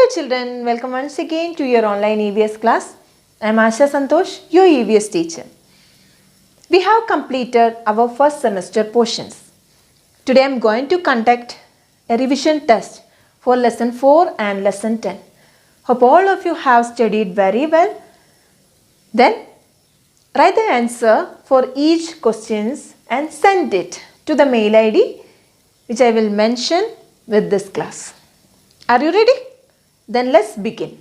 Hello children, welcome once again to your online EVS class. I am Asha Santosh, your EVS teacher. We have completed our first semester portions. Today I am going to conduct a revision test for lesson 4 and lesson 10. Hope all of you have studied very well. Then write the answer for each questions and send it to the mail ID which I will mention with this class. Are you ready? Then let's begin.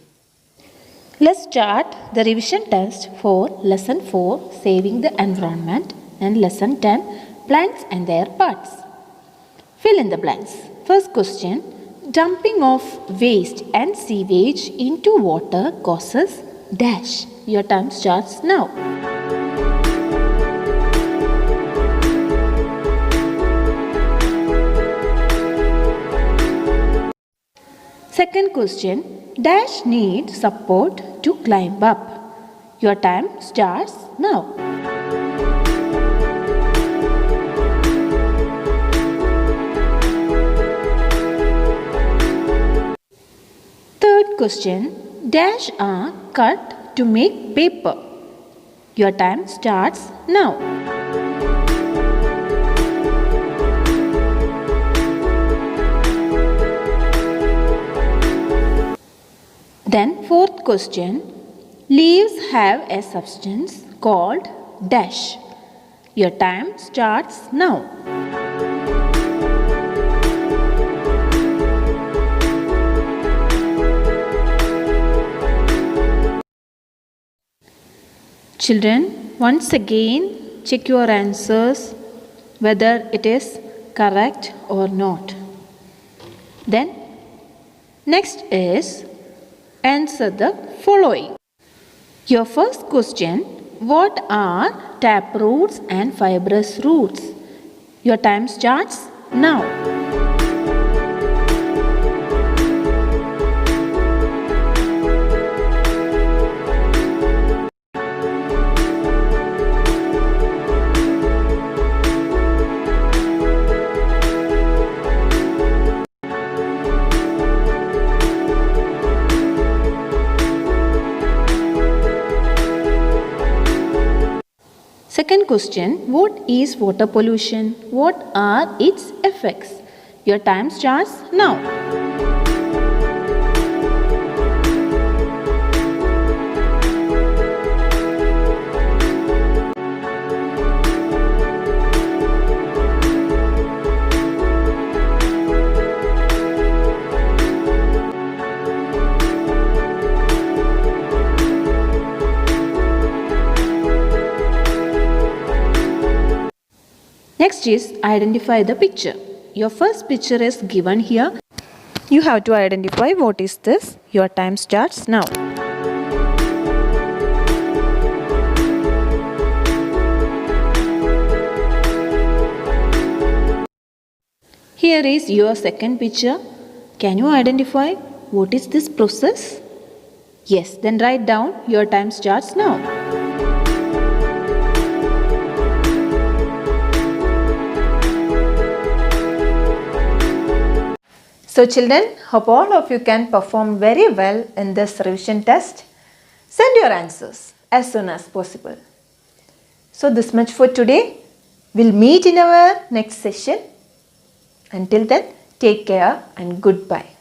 Let's start the revision test for lesson 4 saving the environment and lesson 10 plants and their parts. Fill in the blanks. First question, dumping of waste and sewage into water causes dash. Your time starts now. Second question, dash needs support to climb up. Your time starts now. Third question, dash are cut to make paper. Your time starts now. Then fourth question, leaves have a substance called dash. Your time starts now. Children, once again check your answers whether it is correct or not. Then next is answer the following. Your first question, what are tap roots and fibrous roots? Your time starts now. Second question, what is water pollution? What are its effects? Your time starts now. Next is identify the picture. Your first picture is given here. You have to identify what is this. Your time starts now. Here is your second picture. Can you identify what is this process? Yes, then write down. Your time starts now. So children, hope all of you can perform very well in this revision test. Send your answers as soon as possible. So this much for today. We'll meet in our next session. Until then, take care and goodbye.